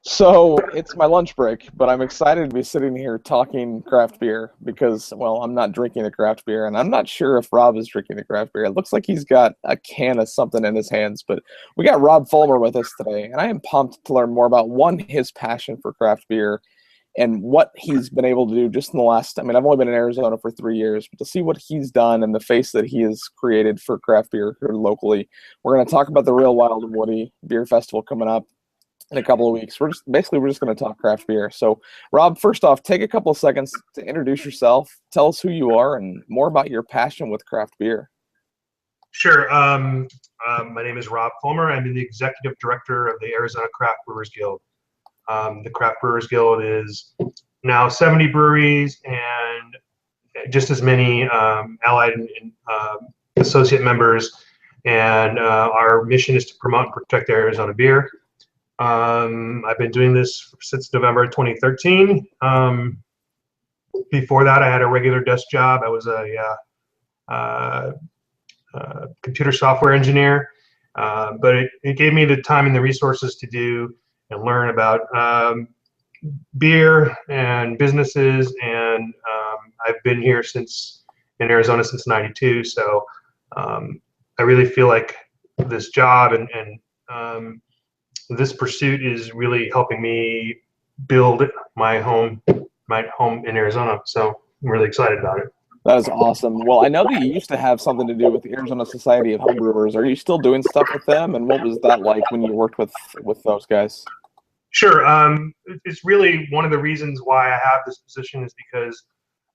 So it's my lunch break, but I'm excited to be sitting here talking craft beer because, well, I'm not drinking a craft beer, and I'm not sure if Rob is drinking a craft beer. It looks like he's got a can of something in his hands, but we got Rob Fullmer with us today, and I am pumped to learn more about one, his passion for craft beer, and what he's been able to do just in the last. I mean, I've only been in Arizona for 3 years, but to see what he's done and the face that he has created for craft beer here locally, we're going to talk about the Real Wild and Woody Beer Festival coming up in a couple of weeks. We're just going to talk craft beer. So, Rob, first off, take a couple of seconds to introduce yourself. Tell us who you are and more about your passion with craft beer. Sure. My name is Rob Fullmer. I'm the executive director of the Arizona Craft Brewers Guild. The Craft Brewers Guild is now 70 breweries and just as many allied and associate members. And our mission is to promote and protect Arizona beer. I've been doing this since November 2013. Before that, I had a regular desk job. I was a computer software engineer, but it gave me the time and the resources to do and learn about beer and businesses. And I've been here in Arizona since '92. So I really feel like this job and this pursuit is really helping me build my home in Arizona. So I'm really excited about it. That is awesome. Well, I know that you used to have something to do with the Arizona Society of Homebrewers. Are you still doing stuff with them? And what was that like when you worked with those guys? Sure. It's really one of the reasons why I have this position is because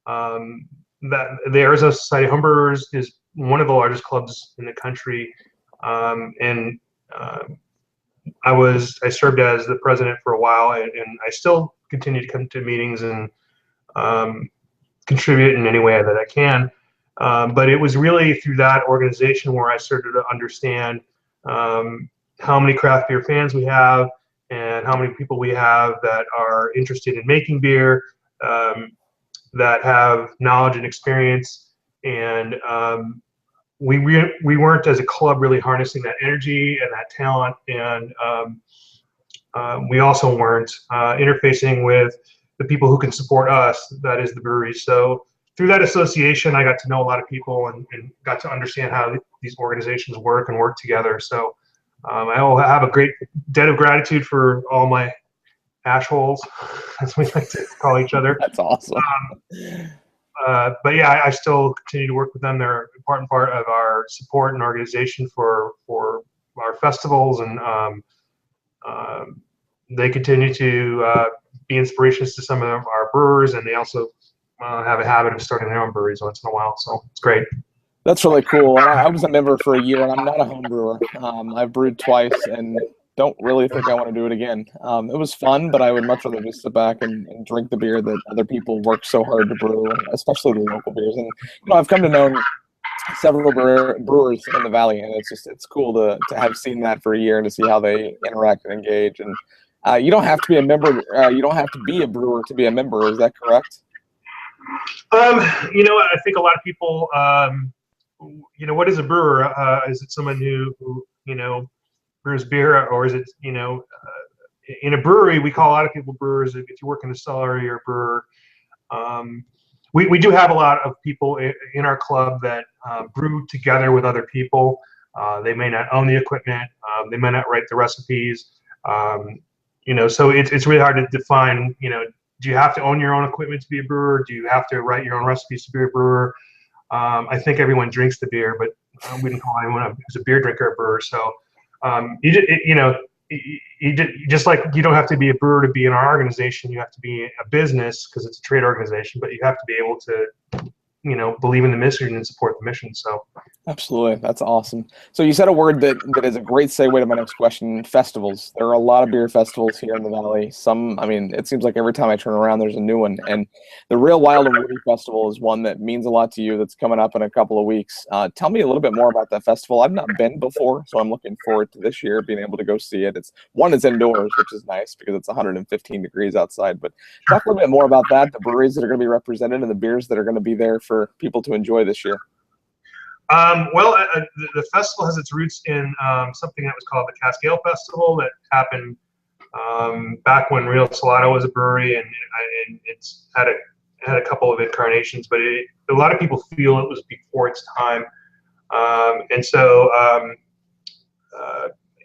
that the Arizona Society of Homebrewers is one of the largest clubs in the country, and I served as the president for a while, and I still continue to come to meetings and contribute in any way that I can. But it was really through that organization where I started to understand how many craft beer fans we have and how many people we have that are interested in making beer, that have knowledge and experience. And we weren't as a club really harnessing that energy and that talent. And we also weren't interfacing with the people who can support us, that is the breweries. So through that association, I got to know a lot of people and got to understand how these organizations work and work together. So I have a great debt of gratitude for all my ashholes, as we like to call each other. That's awesome. But yeah, I still continue to work with them. They're an important part of our support and organization for our festivals, and they continue to be inspirations to some of our brewers, and they also have a habit of starting their own breweries once in a while. So it's great. That's really cool. And I was a member for a year, and I'm not a home brewer. I've brewed twice and don't really think I want to do it again. It was fun, but I would much rather just sit back and drink the beer that other people work so hard to brew, especially the local beers. And I've come to know several brewers in the valley, and it's cool to have seen that for a year and to see how they interact and engage. And you don't have to be a member. You don't have to be a brewer to be a member. Is that correct? I think a lot of people, what is a brewer? Is it someone who brews beer, or is it, in a brewery, we call a lot of people brewers. If you work in the cellar, you're a brewer. We do have a lot of people in our club that brew together with other people. They may not own the equipment. They may not write the recipes. So it's really hard to define, do you have to own your own equipment to be a brewer? Do you have to write your own recipes to be a brewer? I think everyone drinks the beer, but we didn't call anyone who's a beer drinker a brewer. So just like you don't have to be a brewer to be in our organization, you have to be a business because it's a trade organization, but you have to be able to, believe in the mission and support the mission. So absolutely. That's awesome. So you said a word that is a great segue to my next question, festivals. There are a lot of beer festivals here in the Valley. It seems like every time I turn around, there's a new one. And the Real Wild and Woody Festival is one that means a lot to you that's coming up in a couple of weeks. Tell me a little bit more about that festival. I've not been before, so I'm looking forward to this year being able to go see it. It's indoors, which is nice because it's 115 degrees outside. But talk a little bit more about that, the breweries that are going to be represented and the beers that are going to be there for people to enjoy this year. The festival has its roots in something that was called the Cascale Festival that happened back when Real Salado was a brewery, and it's had a couple of incarnations, but a lot of people feel it was before its time. And so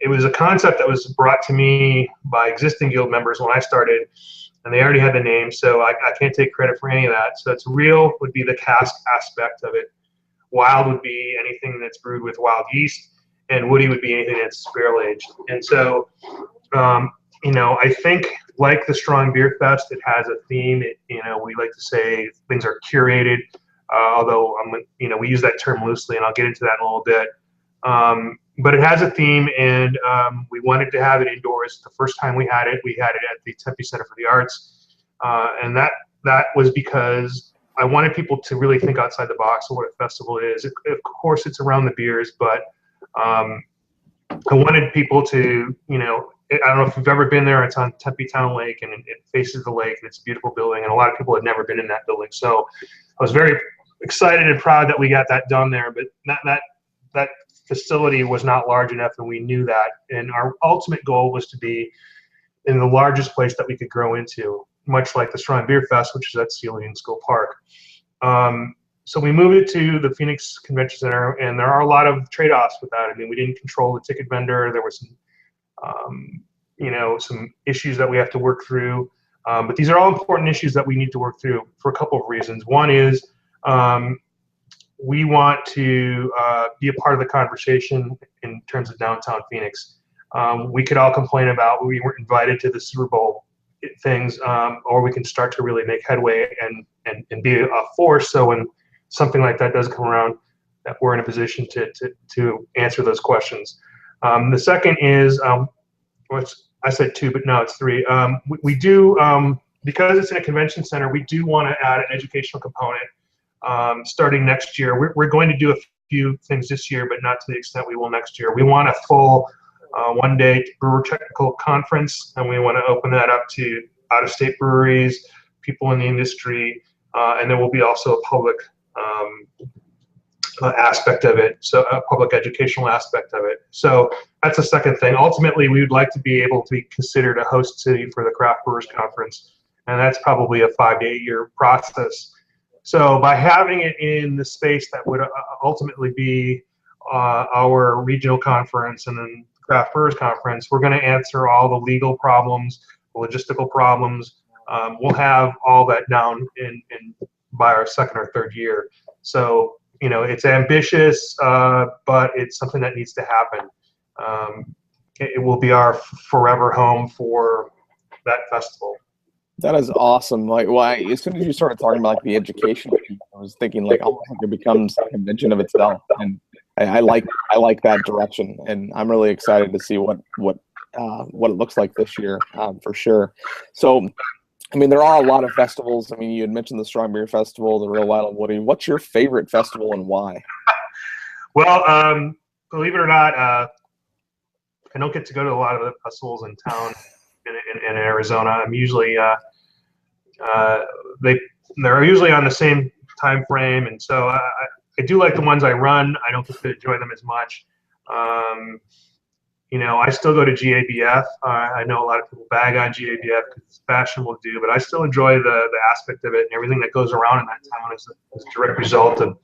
it was a concept that was brought to me by existing guild members when I started, and they already had the name, so I can't take credit for any of that. So it's Real would be the cask aspect of it. Wild would be anything that's brewed with wild yeast, and woody would be anything that's barrel aged. And so, I think like the Strong Beer Fest, it has a theme. We like to say things are curated, although we use that term loosely, and I'll get into that in a little bit. But it has a theme, and we wanted to have it indoors. The first time we had it at the Tempe Center for the Arts, and that was because I wanted people to really think outside the box of what a festival is. Of course, it's around the beers, but I wanted people to, I don't know if you've ever been there. It's on Tempe Town Lake, and it faces the lake, and it's a beautiful building, and a lot of people had never been in that building. So I was very excited and proud that we got that done there, but that facility was not large enough, and we knew that. And our ultimate goal was to be in the largest place that we could grow into, much like the Strong Beer Fest, which is at Celia School Park. So we moved it to the Phoenix Convention Center, and there are a lot of trade-offs with that. I mean, we didn't control the ticket vendor. There was some issues that we have to work through. But these are all important issues that we need to work through for a couple of reasons. One is we want to be a part of the conversation in terms of downtown Phoenix. We could all complain about we weren't invited to the Super Bowl things, or we can start to really make headway and be a force. So when something like that does come around, that we're in a position to answer those questions. The second is, I said two, but no, it's three. We do, because it's in a convention center, we do want to add an educational component starting next year. We're going to do a few things this year, but not to the extent we will next year. We want a full one-day brewer technical conference, and we want to open that up to out-of-state breweries, people in the industry, and there will be also a public aspect of it, so a public educational aspect of it. So that's the second thing. Ultimately, we would like to be able to be considered a host city for the Craft Brewers Conference, and that's probably a 5 to 8 year process. So by having it in the space that would ultimately be our regional conference and then Craft Brewers Conference, we're going to answer all the legal problems, the logistical problems. We'll have all that down in by our second or third year. So it's ambitious, but it's something that needs to happen. It will be our forever home for that festival. That is awesome. Like, as soon as you started talking about the education, I was thinking almost like it becomes a convention of itself, and I like that direction, and I'm really excited to see what it looks like this year, for sure. So, I mean, there are a lot of festivals. I mean, you had mentioned the Strong Beer Festival, the Real Wild and Woody. What's your favorite festival and why? Well, believe it or not, I don't get to go to a lot of the festivals in town in Arizona. I'm usually they're usually on the same time frame, and so I do like the ones I run. I don't get to enjoy them as much. I still go to GABF. I know a lot of people bag on GABF because it's fashionable to do, but I still enjoy the aspect of it, and everything that goes around in that town is a direct result of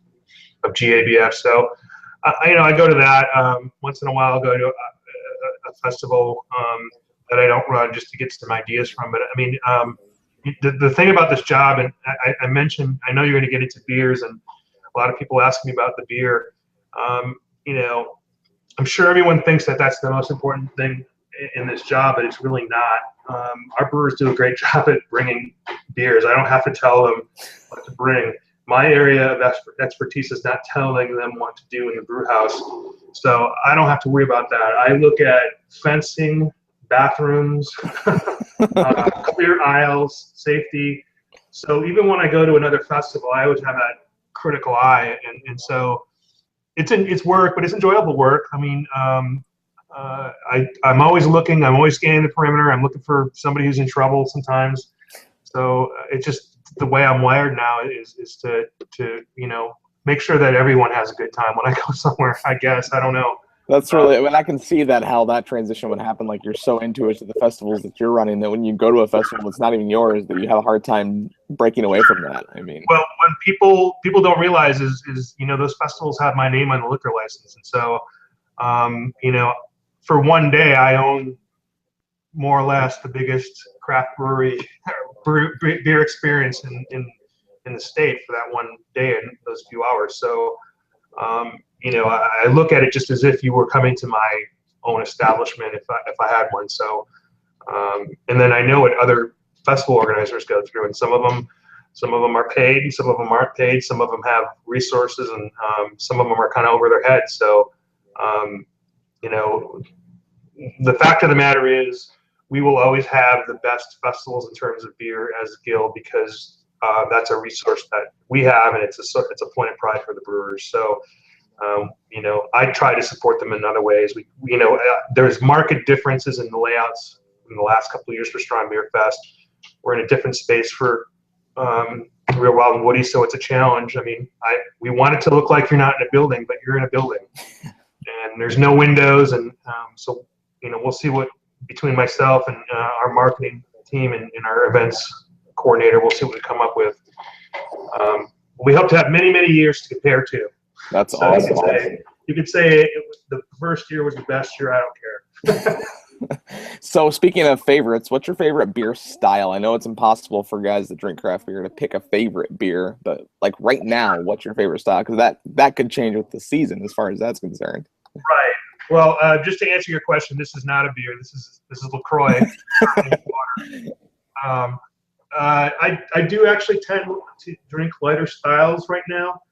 GABF. So, I go to that. Once in a while, I'll go to a festival that I don't run just to get some ideas from. But I mean, the thing about this job, and I mentioned, I know you're going to get into beers, and a lot of people ask me about the beer. I'm sure everyone thinks that that's the most important thing in this job, but it's really not. Our brewers do a great job at bringing beers. I don't have to tell them what to bring. My area of expertise is not telling them what to do in the brew house, so I don't have to worry about that. I look at fencing, bathrooms, clear aisles, safety. So even when I go to another festival, I always have that critical eye, and so it's work, but it's enjoyable work. I mean, I'm always looking. I'm always scanning the perimeter. I'm looking for somebody who's in trouble sometimes. So it's just the way I'm wired now is to make sure that everyone has a good time when I go somewhere. I guess I don't know. That's really, I mean, I can see that how that transition would happen. Like you're so into it to the festivals that you're running that when you go to a festival that's not even yours, that you have a hard time breaking away from that. I mean, well, when people don't realize is those festivals have my name on the liquor license, and so for one day I own more or less the biggest craft brewery beer experience in the state for that one day and those few hours. So I look at it just as if you were coming to my own establishment if I had one. So and then I know what other festival organizers go through, and some of them are paid, and some of them aren't paid. Some of them have resources, and some of them are kind of over their heads. So the fact of the matter is, we will always have the best festivals in terms of beer as a guild, because that's a resource that we have, and it's a point of pride for the brewers. So, I try to support them in other ways. There's market differences in the layouts in the last couple of years for Strong Beer Fest. We're in a different space for Real Wild and Woody, so it's a challenge. I mean, we want it to look like you're not in a building, but you're in a building, and there's no windows, and so we'll see what, between myself and our marketing team and our events coordinator, we'll see what we come up with. We hope to have many, many years to compare to. That's awesome. You could say the first year was the best year. I don't care. So speaking of favorites, what's your favorite beer style? I know it's impossible for guys that drink craft beer to pick a favorite beer, but like right now, what's your favorite style? Because that could change with the season as far as that's concerned. Right. Well, just to answer your question, this is not a beer. This is LaCroix. I do actually tend to drink lighter styles right now,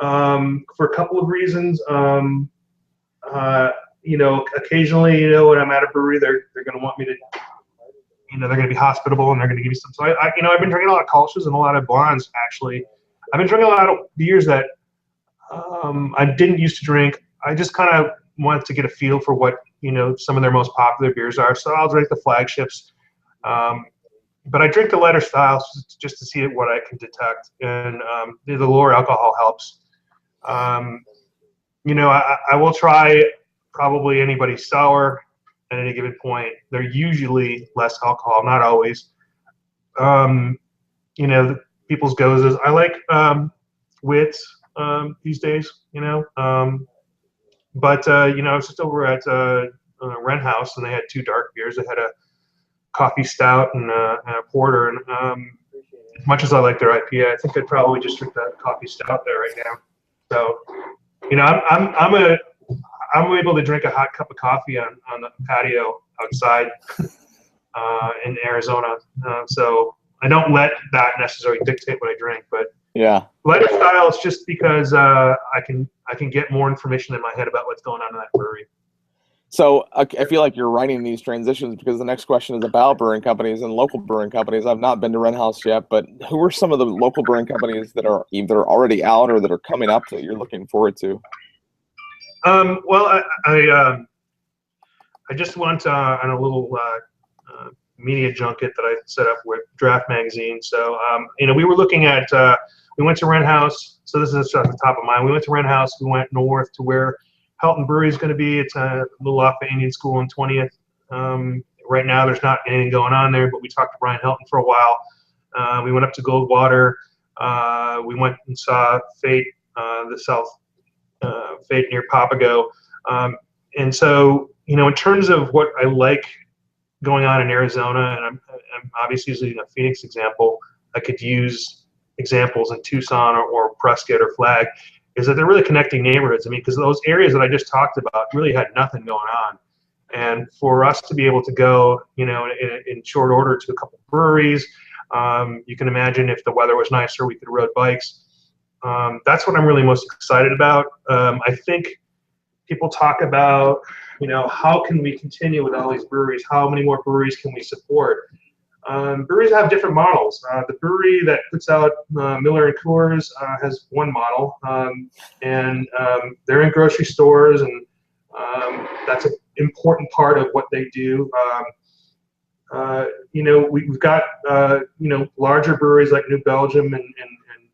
for a couple of reasons. Occasionally, when I'm at a brewery, they're going to want me to, they're going to be hospitable, and they're going to give me some. So I've been drinking a lot of Kolsch's and a lot of blondes. Actually, I've been drinking a lot of beers that I didn't used to drink. I just kind of wanted to get a feel for what some of their most popular beers are. So I'll drink the flagships, but I drink the lighter styles just to see what I can detect, and the lower alcohol helps. I will try probably anybody's sour at any given point. They're usually less alcohol, not always. People's gozes. I like wits these days. But I was just over at Wren House, and they had two dark beers. They had a coffee stout and a porter. And as much as I like their IPA, I think I'd probably just drink that coffee stout there right now. So, I'm able to drink a hot cup of coffee on the patio outside in Arizona. So I don't let that necessarily dictate what I drink, but yeah, lighter style is just because I can get more information in my head about what's going on in that brewery. So I feel like you're writing these transitions, because the next question is about brewing companies and local brewing companies. I've not been to Wren House yet, but who are some of the local brewing companies that are either already out or that are coming up that you're looking forward to? Well, I just went on a little media junket that I set up with Draft Magazine. So, we were looking at, we went to Wren House. So this is at the top of mind. We went to Wren House. We went north to where Helton Brewery is going to be. It's a little off of Indian School and 20th. Right now, there's not anything going on there, but we talked to Brian Helton for a while. We went up to Goldwater. We went and saw Fate, the South Fate near Papago. And so, in terms of what I like going on in Arizona, and I'm obviously using a Phoenix example, I could use examples in Tucson or Prescott or Flag, is that they're really connecting neighborhoods. I mean, because those areas that I just talked about really had nothing going on. And for us to be able to go, in short order to a couple breweries, you can imagine if the weather was nicer, we could road bikes. That's what I'm really most excited about. I think people talk about, how can we continue with all these breweries? How many more breweries can we support? Breweries have different models. The brewery that puts out Miller and Coors has one model, and they're in grocery stores, and that's an important part of what they do. We've got larger breweries like New Belgium and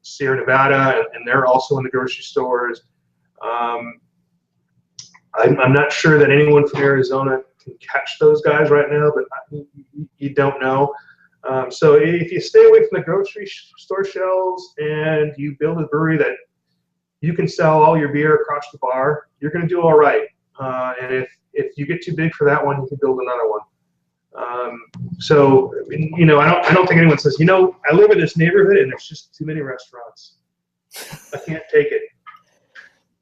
Sierra Nevada, and they're also in the grocery stores. I'm not sure that anyone from Arizona can catch those guys right now, but you don't know. So if you stay away from the grocery store shelves and you build a brewery that you can sell all your beer across the bar, you're going to do all right. And if you get too big for that one, you can build another one. So I don't think anyone says, I live in this neighborhood and there's just too many restaurants. I can't take it.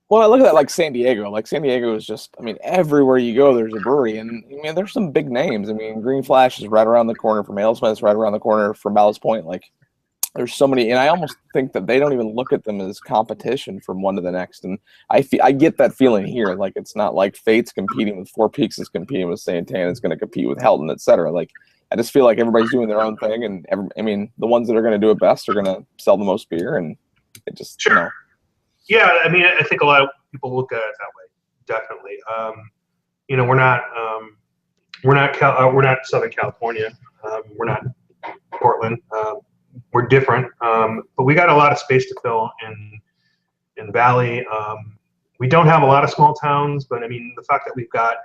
Well, I look at that like San Diego. Like San Diego is just, I mean, everywhere you go, there's a brewery, and I mean, there's some big names. I mean, Green Flash is right around the corner from AleSmith's, right around the corner from Ballast Point. Like, there's so many, and I almost think that they don't even look at them as competition from one to the next. And I get that feeling here. Like, it's not like Fate's competing with Four Peaks is competing with Santana, is going to compete with Helton, etc. Like, I just feel like everybody's doing their own thing, and I mean, the ones that are going to do it best are going to sell the most beer, and it just sure. Yeah, I mean, I think a lot of people look at it that way. Definitely. We're not Southern California. We're not Portland. We're different, but we got a lot of space to fill in the Valley. We don't have a lot of small towns, but I mean, the fact that we've got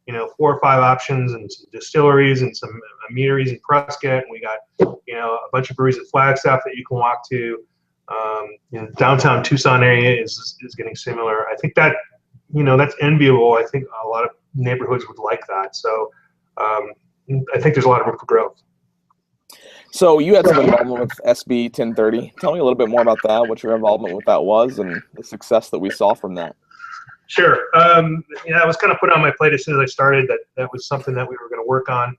4 or 5 options and some distilleries and some meaderies in Prescott, and we got a bunch of breweries at Flagstaff that you can walk to. Downtown Tucson area is getting similar. I think that that's enviable. I think a lot of neighborhoods would like that. So I think there's a lot of room for growth. So you had some involvement with SB 1030. Tell me a little bit more about that, what your involvement with that was, and the success that we saw from that. Sure. I was kind of put on my plate as soon as I started that was something that we were going to work on.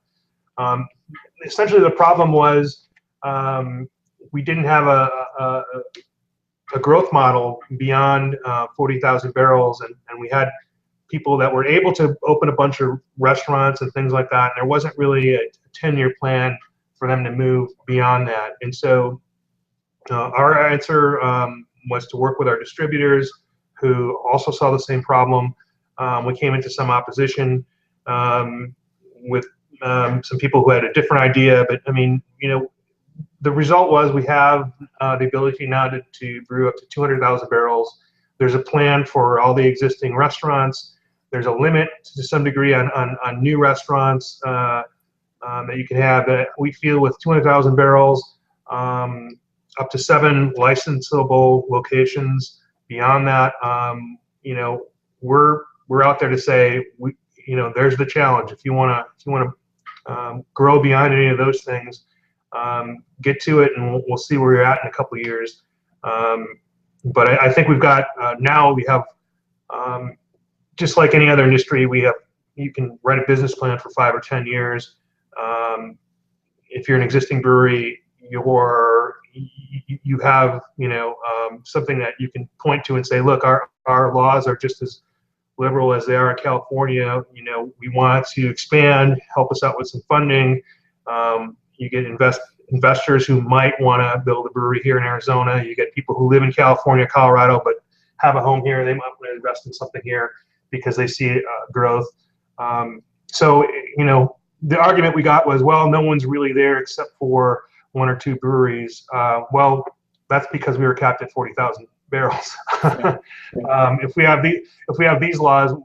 Essentially, the problem was we didn't have a growth model beyond 40,000 barrels, and we had people that were able to open a bunch of restaurants and things like that, and there wasn't really a 10-year plan for them to move beyond that. And so our answer was to work with our distributors who also saw the same problem. We came into some opposition with some people who had a different idea, but I mean, the result was we have the ability now to brew up to 200,000 barrels. There's a plan for all the existing restaurants. There's a limit to some degree on new restaurants that you can have. That we feel with 200,000 barrels, up to 7 licensable locations. Beyond that, we're out there to say there's the challenge. If you want to grow beyond any of those things, get to it, and we'll see where you're at in a couple of years. But I think we've got now we have just like any other industry, you can write a business plan for 5 or 10 years. If you're an existing brewery, you have something that you can point to and say, look, our laws are just as liberal as they are in California. We want to expand, help us out with some funding. You get investors who might want to build a brewery here in Arizona. You get people who live in California, Colorado, but have a home here. They might want to invest in something here because they see growth. So the argument we got was, well, no one's really there except for 1 or 2 breweries. Well, that's because we were capped at 40,000 barrels. If we have these laws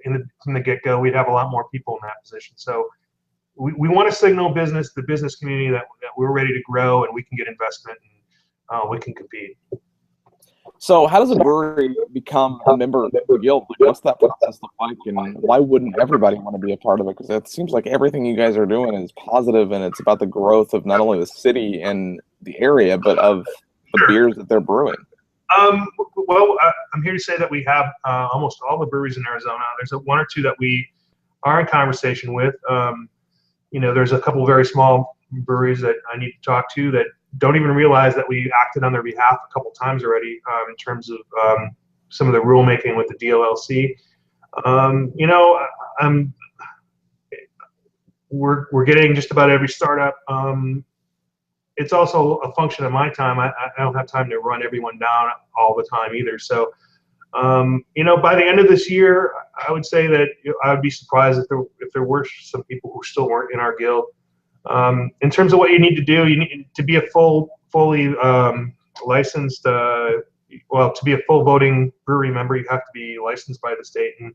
from the get-go, we'd have a lot more people in that position. So we want to signal the business community that we're ready to grow and we can get investment and we can compete. So how does a brewery become a member of the guild? Like, what's that process look like, and why wouldn't everybody want to be a part of it? Because it seems like everything you guys are doing is positive, and it's about the growth of not only the city and the area, but of the beers that they're brewing. Well, I'm here to say that we have almost all the breweries in Arizona. There's 1 or 2 that we are in conversation with. There's a couple of very small breweries that I need to talk to that don't even realize that we acted on their behalf a couple times already in terms of some of the rulemaking with the DLLC. We're getting just about every startup. It's also a function of my time. I don't have time to run everyone down all the time either. So, by the end of this year, I would say that I would be surprised if there were some people who still weren't in our guild. In terms of what you need to do, you need to be a fully licensed. To be a full voting brewery member, you have to be licensed by the state, and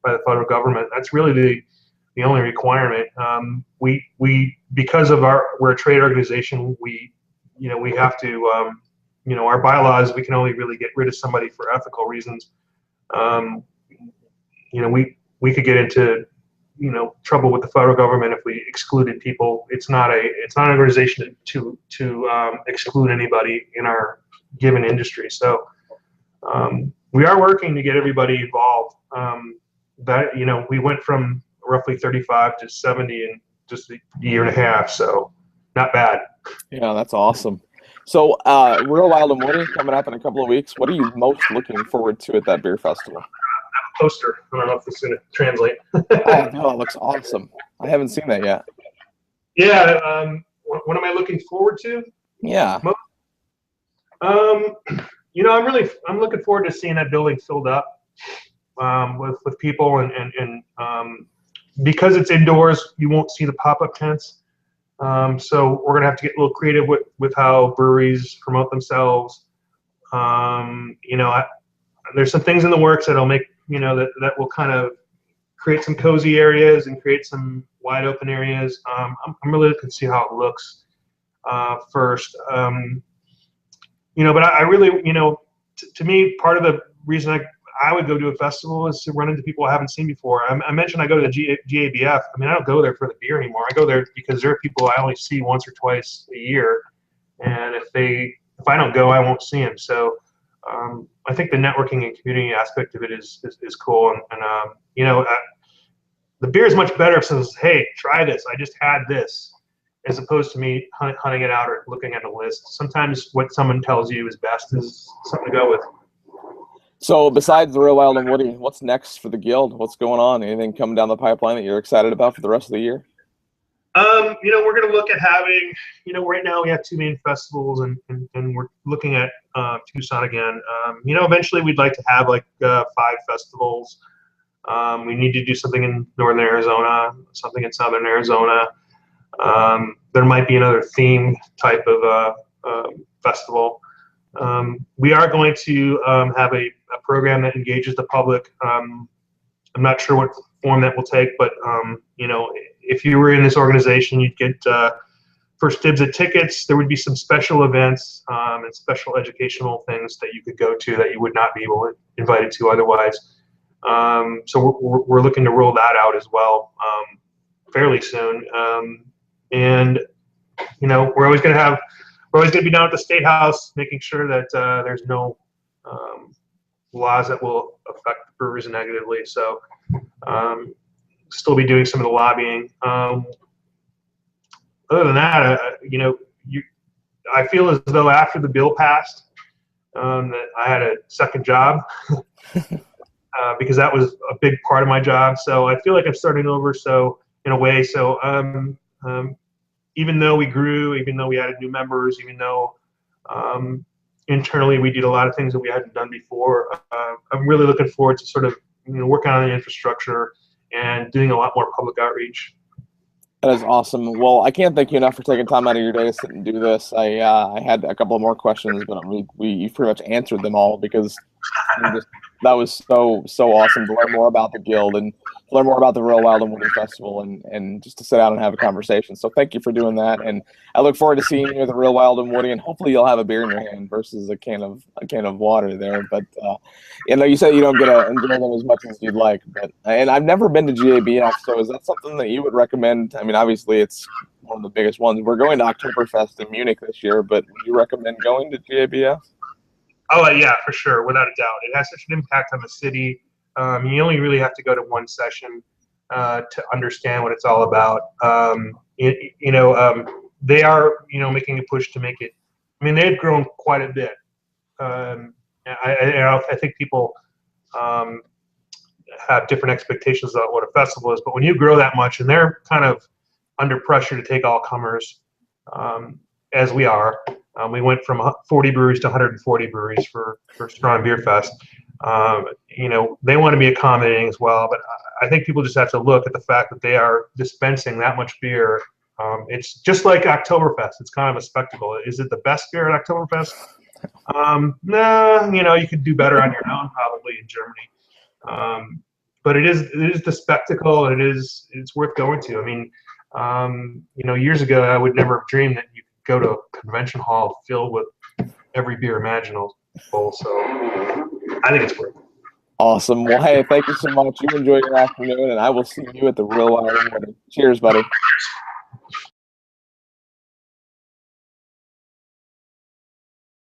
by the federal government. That's really the only requirement. We because of we're a trade organization, we have to, our bylaws, we can only really get rid of somebody for ethical reasons. We could get into trouble with the federal government if we excluded people. It's not an organization to exclude anybody in our given industry. So we are working to get everybody involved. We went from roughly 35 to 70 in just a year and a half, so not bad. Yeah, that's awesome. So, Real Wild and Woody coming up in a couple of weeks. What are you most looking forward to at that beer festival? Poster. I don't know if this is going to translate. Oh, no, it looks awesome. I haven't seen that yet. Yeah. What am I looking forward to? Yeah. I'm looking forward to seeing that building filled up with people, and because it's indoors, you won't see the pop-up tents. So we're gonna have to get a little creative with how breweries promote themselves. There's some things in the works that'll make that will kind of create some cozy areas and create some wide open areas. I'm really looking to see how it looks first. But I really, to me, part of the reason I would go to a festival is to run into people I haven't seen before. I mentioned I go to the GABF. I mean, I don't go there for the beer anymore. I go there because there are people I only see once or twice a year, and if I don't go, I won't see them. So I think the networking and community aspect of it is cool, and the beer is much better if someone says, "Hey, try this. I just had this," as opposed to me hunting it out or looking at a list. Sometimes what someone tells you is best is something to go with. So besides the Real Wild and Woody, what's next for the Guild? What's going on? Anything coming down the pipeline that you're excited about for the rest of the year? We're going to look at having, right now we have 2 main festivals, and we're looking at Tucson again. Eventually we'd like to have 5 festivals. We need to do something in northern Arizona, something in southern Arizona. There might be another theme type of festival. We are going to have a program that engages the public. I'm not sure what form that will take, but if you were in this organization, you'd get first dibs at tickets. There would be some special events and special educational things that you could go to that you would not be invited to otherwise. So we're looking to roll that out as well fairly soon. And we're always going to be down at the State House, making sure that there's no laws that will affect brewers negatively. So still be doing some of the lobbying. Other than that, I feel as though after the bill passed, that I had a second job because that was a big part of my job. So I feel like I'm starting over. So in a way, even though we grew, even though we added new members, even though internally we did a lot of things that we hadn't done before, I'm really looking forward to sort of working on the infrastructure and doing a lot more public outreach. That is awesome. Well, I can't thank you enough for taking time out of your day to sit and do this. I had a couple more questions, but you pretty much answered them all because that was so awesome to learn more about the Guild and learn more about the Real Wild and Woody Festival and just to sit down and have a conversation. So thank you for doing that, and I look forward to seeing you at the Real Wild and Woody, and hopefully you'll have a beer in your hand versus a can of water there. But you said you don't get to enjoy them as much as you'd like. And I've never been to GABF, so is that something that you would recommend? I mean, obviously it's one of the biggest ones. We're going to Oktoberfest in Munich this year, but would you recommend going to GABF? Oh, yeah, for sure, without a doubt. It has such an impact on the city. You only really have to go to one session to understand what it's all about. They are, making a push to make it. I mean, they've grown quite a bit. I think people have different expectations about what a festival is, but when you grow that much, and they're kind of under pressure to take all comers, as we are. We went from 40 breweries to 140 breweries for Strong Beer Fest. They want to be accommodating as well, but I think people just have to look at the fact that they are dispensing that much beer. It's just like Oktoberfest. It's kind of a spectacle. Is it the best beer at Oktoberfest? Nah, you could do better on your own probably in Germany. but it is the spectacle, and it's worth going to. I mean, years ago I would never have dreamed that you could go to a convention hall filled with every beer imaginable. So I think it's worth it. Awesome. Well, hey, thank you so much. You enjoy your afternoon, and I will see you at the Real Wild Morning. Cheers, buddy.